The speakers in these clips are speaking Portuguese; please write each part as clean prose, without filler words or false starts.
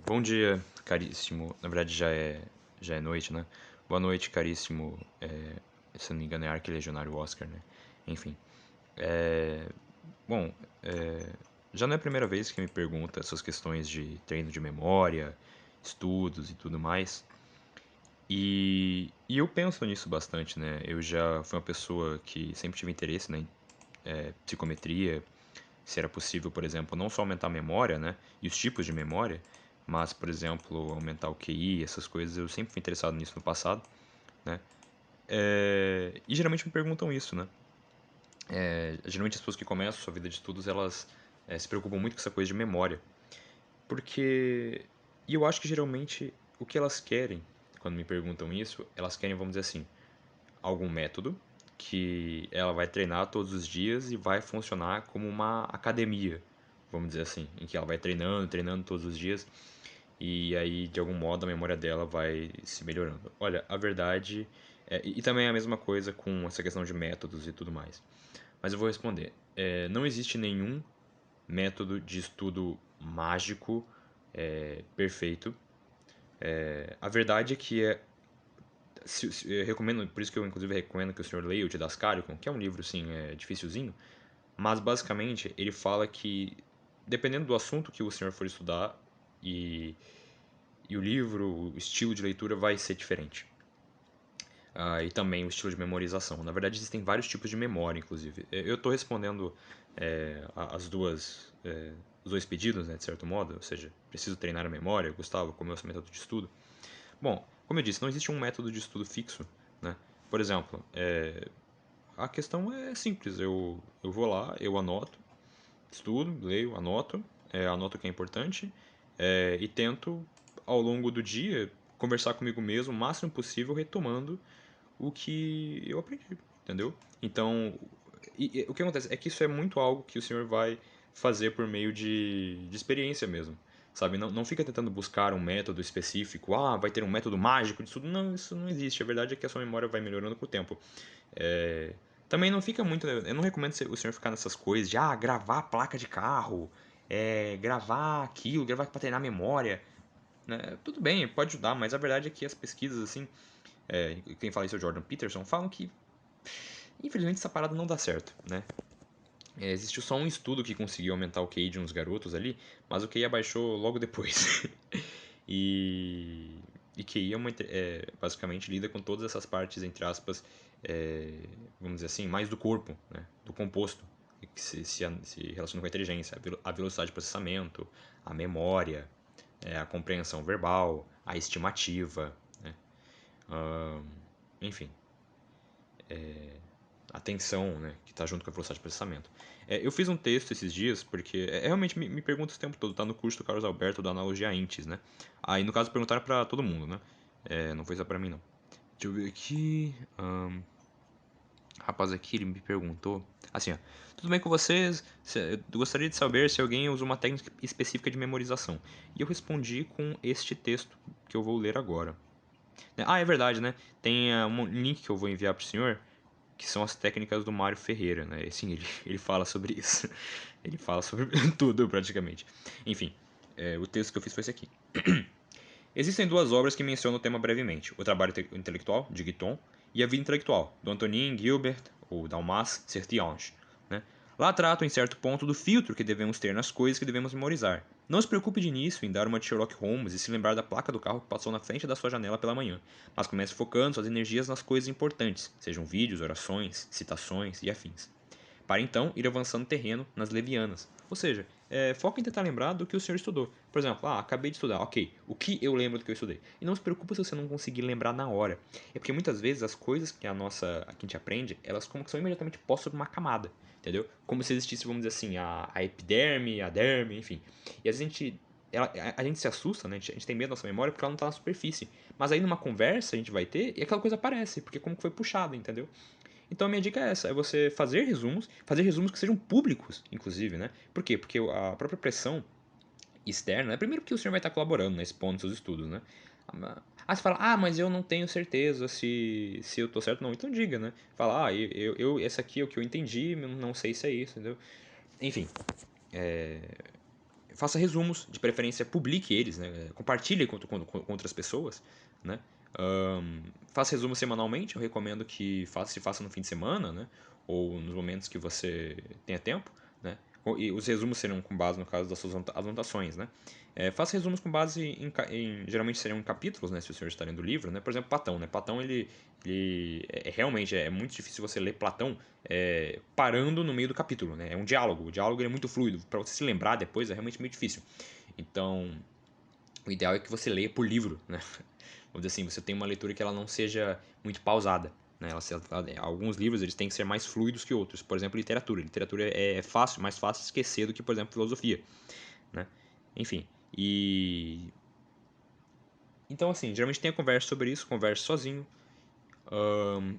Bom dia, caríssimo. Na verdade já é noite, né? Boa noite, caríssimo. Se eu não me engano é Arquilegionário Oscar, né? Enfim. É, bom, é, já não é a primeira vez que me pergunta essas questões de treino de memória, estudos e tudo mais. E eu penso nisso bastante, né? Eu já fui uma pessoa que sempre tive interesse, né, em psicometria, se era possível, por exemplo, não só aumentar a memória, né, e os tipos de memória, mas, por exemplo, aumentar o QI, essas coisas, eu sempre fui interessado nisso no passado, né, e geralmente me perguntam isso, né, geralmente as pessoas que começam a sua vida de estudos, elas se preocupam muito com essa coisa de memória, porque, e eu acho que geralmente o que elas querem, quando me perguntam isso, elas querem, vamos dizer assim, algum método que ela vai treinar todos os dias e vai funcionar como uma academia, vamos dizer assim, em que ela vai treinando, treinando todos os dias e aí de algum modo a memória dela vai se melhorando. Olha, a verdade e também é a mesma coisa com essa questão de métodos e tudo mais. Mas eu vou responder. Não existe nenhum método de estudo mágico perfeito. A verdade é que eu recomendo, por isso que eu inclusive recomendo que o senhor leia o Didascálico, que é um livro, sim, dificilzinho, mas basicamente ele fala que, dependendo do assunto que o senhor for estudar e, e o livro, o estilo de leitura vai ser diferente. E também o estilo de memorização. Na verdade, existem vários tipos de memória, inclusive. Eu estou respondendo os dois pedidos, né, de certo modo, ou seja, preciso treinar a memória, Gustavo, como é o seu método de estudo. Bom, como eu disse, não existe um método de estudo fixo, né? Por exemplo, a questão é simples. Eu vou lá, eu anoto, estudo, leio, anoto, anoto o que é importante e tento, ao longo do dia, conversar comigo mesmo o máximo possível, retomando o que eu aprendi, entendeu? Então, o que acontece é que isso é muito algo que o senhor vai fazer por meio de experiência mesmo, sabe? Não fica tentando buscar um método específico, vai ter um método mágico de tudo. Não, isso não existe. A verdade é que a sua memória vai melhorando com o tempo. É, Também não fica muito. Eu não recomendo o senhor ficar nessas coisas de gravar a placa de carro, gravar aquilo, gravar para treinar a memória, né? Tudo bem, pode ajudar, mas a verdade é que as pesquisas, assim, quem fala isso é o Jordan Peterson, falam que infelizmente essa parada não dá certo, né? Existiu só um estudo que conseguiu aumentar o QI de uns garotos ali, mas o QI abaixou logo depois. e, e QI basicamente lida com todas essas partes, entre aspas, vamos dizer assim, mais do corpo, né? Do composto, que se relaciona com a inteligência, a velocidade de processamento, a memória, a compreensão verbal, a estimativa, né? Enfim, atenção, né, que está junto com a velocidade de processamento. Eu fiz um texto esses dias, porque realmente me pergunta o tempo todo, tá no curso do Carlos Alberto da Analogia Intes, né? Aí no caso perguntaram para todo mundo, né? Não foi só para mim não. Deixa eu ver aqui. Rapaz aqui ele me perguntou assim, ó, tudo bem com vocês? Eu gostaria de saber se alguém usa uma técnica específica de memorização. E eu respondi com este texto que eu vou ler agora. É verdade, né? Tem um link que eu vou enviar pro senhor, que são as técnicas do Mário Ferreira, né? E, sim, ele fala sobre isso. Ele fala sobre tudo, praticamente. Enfim, o texto que eu fiz foi esse aqui. Existem duas obras que mencionam o tema brevemente: O Trabalho Intelectual, de Guiton, e A Vida Intelectual, do Antonin Gilbert, ou Dalmas Sertiange. Né? Lá tratam, em certo ponto, do filtro que devemos ter nas coisas que devemos memorizar. Não se preocupe de início em dar uma de Sherlock Holmes e se lembrar da placa do carro que passou na frente da sua janela pela manhã, mas comece focando suas energias nas coisas importantes, sejam vídeos, orações, citações e afins, para então ir avançando terreno nas levianas. Ou seja, foca em tentar lembrar do que o senhor estudou. Por exemplo, acabei de estudar, ok, o que eu lembro do que eu estudei? E não se preocupe se você não conseguir lembrar na hora. É porque muitas vezes as coisas que a gente aprende, elas como que são imediatamente postas sobre uma camada, entendeu? Como se existisse, vamos dizer assim, a epiderme, a derme, enfim. E às vezes a gente se assusta, né? A gente tem medo da nossa memória porque ela não está na superfície. Mas aí numa conversa a gente vai ter e aquela coisa aparece, porque como que foi puxado, entendeu? Então a minha dica é essa, é você fazer resumos que sejam públicos, inclusive, né? Por quê? Porque a própria pressão externa, primeiro porque o senhor vai estar colaborando, né, expondo seus estudos, né? Você fala, mas eu não tenho certeza se eu tô certo, não. Então diga, né? Fala, esse aqui é o que eu entendi, não sei se é isso, entendeu? Enfim, faça resumos, de preferência publique eles, né? Compartilhe com outras pessoas, né? Faça resumos semanalmente, eu recomendo que se faça no fim de semana, né? Ou nos momentos que você tenha tempo, né? E os resumos serão com base, no caso, das suas anotações, né? Faça resumos com base geralmente seriam em capítulos, né? Se o senhor está lendo o livro, né? Por exemplo, Platão, né? Platão, ele realmente é muito difícil você ler Platão parando no meio do capítulo, né? É um diálogo, o diálogo é muito fluido, para você se lembrar depois é realmente meio difícil. Então, o ideal é que você leia por livro, né? Vamos dizer assim, você tem uma leitura que ela não seja muito pausada, né? Alguns livros eles têm que ser mais fluidos que outros. Por exemplo, literatura. Literatura é fácil, mais fácil de esquecer do que, por exemplo, filosofia, né? Enfim, então, assim, geralmente tem a conversa sobre isso, conversa sozinho,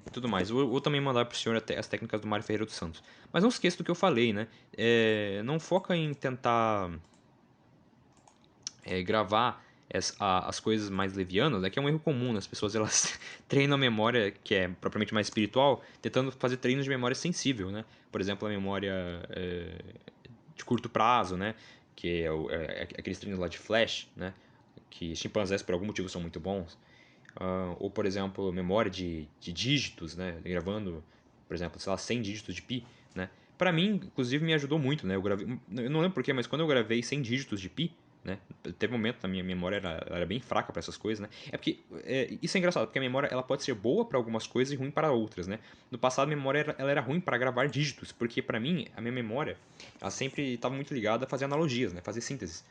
e tudo mais. Eu vou também mandar pro senhor as técnicas do Mário Ferreira dos Santos. Mas não esqueça do que eu falei, né? Não foca em tentar gravar as coisas mais levianas, né? Que é um erro comum, né? As pessoas elas treinam a memória, que é propriamente mais espiritual, tentando fazer treinos de memória sensível, né? Por exemplo, a memória de curto prazo, né? Que aqueles treinos lá de flash, né? Que chimpanzés por algum motivo são muito bons. Ou, por exemplo, memória de dígitos, né? Gravando, por exemplo, sei lá, 100 dígitos de pi, né? Pra mim, inclusive, me ajudou muito, né? Eu não lembro porquê, mas quando eu gravei 100 dígitos de pi, né? Teve um momento na minha memória era bem fraca para essas coisas, né? É porque isso é engraçado, porque a memória ela pode ser boa para algumas coisas e ruim para outras, né? No passado a memória ela era ruim para gravar dígitos, porque para mim a minha memória ela sempre estava muito ligada a fazer analogias, né? Fazer sínteses.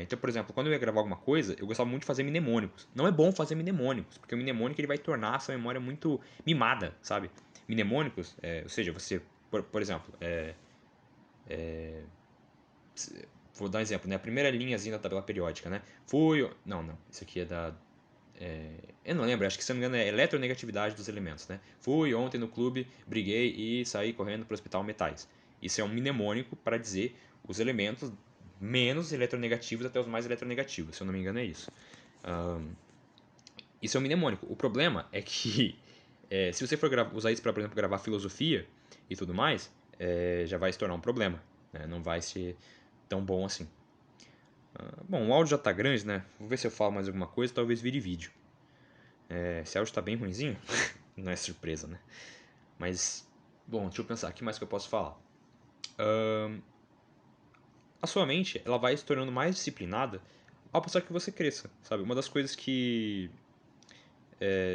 Então, por exemplo, quando eu ia gravar alguma coisa, eu gostava muito de fazer mnemônicos. Não é bom fazer mnemônicos, porque o mnemônico ele vai tornar a sua memória muito mimada, sabe? Mnemônicos, ou seja, você, por exemplo, vou dar um exemplo, né? A primeira linhazinha da tabela periódica, né? Não, isso aqui é da. Eu não lembro, acho que se não me engano é eletronegatividade dos elementos, né? Fui ontem no clube, briguei e saí correndo para o hospital metais. Isso é um mnemônico para dizer os elementos menos eletronegativos até os mais eletronegativos, se eu não me engano é isso. Isso é um mnemônico. O problema é que se você for usar isso para, por exemplo, gravar filosofia e tudo mais, já vai se tornar um problema, né? Não vai ser tão bom assim. Bom, o áudio já tá grande, né? Vou ver se eu falo mais alguma coisa, talvez vire vídeo. Esse áudio tá bem ruinzinho, não é surpresa, né? Mas, bom, deixa eu pensar, o que mais que eu posso falar? A sua mente, ela vai se tornando mais disciplinada ao passar que você cresça, sabe? Uma das coisas que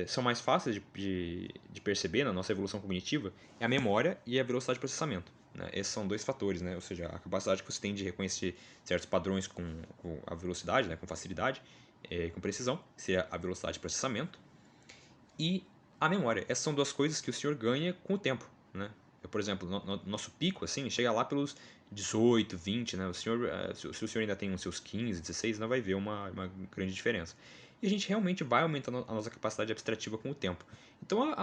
são mais fáceis de perceber na nossa evolução cognitiva é a memória e a velocidade de processamento. Né? Esses são dois fatores, né? Ou seja, a capacidade que você tem de reconhecer certos padrões com a velocidade, né? Com facilidade, com precisão, que seria a velocidade de processamento, e a memória. Essas são duas coisas que o senhor ganha com o tempo. Né? Por exemplo, nosso pico assim, chega lá pelos 18, 20, né? Se o senhor ainda tem uns seus 15, 16, não vai ver uma grande diferença. E a gente realmente vai aumentando a nossa capacidade abstrativa com o tempo. Então,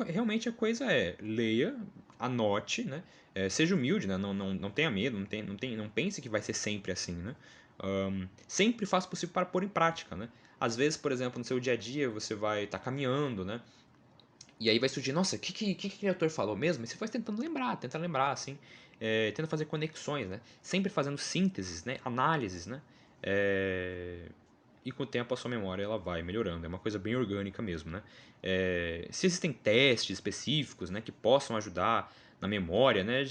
realmente a coisa é, leia, anote, né? Seja humilde, né? Não tenha medo, não pense que vai ser sempre assim, né? Sempre faça o possível para pôr em prática, né? Às vezes, por exemplo, no seu dia a dia, você vai estar caminhando, né? E aí vai surgir, nossa, o que aquele autor falou mesmo? E você vai tenta lembrar, assim, tenta fazer conexões, né? Sempre fazendo sínteses, né? Análises, né? E com o tempo a sua memória ela vai melhorando, é uma coisa bem orgânica mesmo, né? Se existem testes específicos, né, que possam ajudar na memória, né?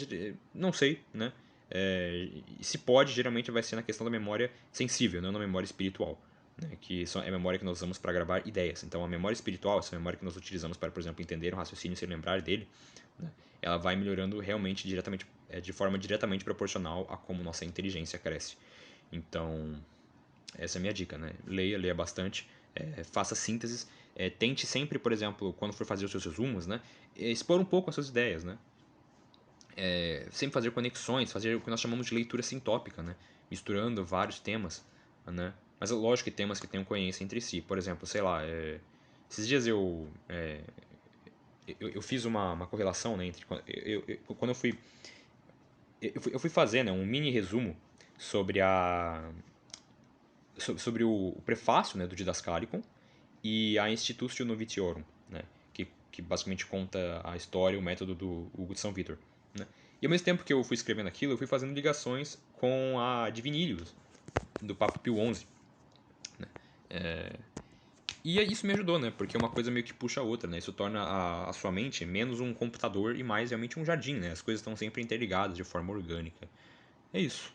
Não sei, né? Se pode, geralmente vai ser na questão da memória sensível, não na memória espiritual. Né, que é a memória que nós usamos para gravar ideias. Então, a memória espiritual, essa memória que nós utilizamos para, por exemplo, entender um raciocínio e se lembrar dele, né, ela vai melhorando realmente de forma diretamente proporcional a como nossa inteligência cresce. Então, essa é a minha dica, né? Leia bastante, faça sínteses, tente sempre, por exemplo, quando for fazer os seus resumos, né, expor um pouco as suas ideias, né? Sempre fazer conexões, fazer o que nós chamamos de leitura sintópica, né? Misturando vários temas, né? Mas é lógico que temas que tenham coerência entre si. Por exemplo, sei lá, esses dias eu fiz uma correlação, né, entre quando eu fui fazer, né, um mini resumo sobre sobre o prefácio, né, do Didascalicon e a Institutio Novitiorum, né, que basicamente conta a história e o método do Hugo de São Vitor, né? E ao mesmo tempo que eu fui escrevendo aquilo, eu fui fazendo ligações com a Divinílios, do Papa Pio XI. E isso me ajudou, né? Porque uma coisa meio que puxa a outra, né? Isso torna a sua mente menos um computador e mais realmente um jardim, né? As coisas estão sempre interligadas de forma orgânica. É isso.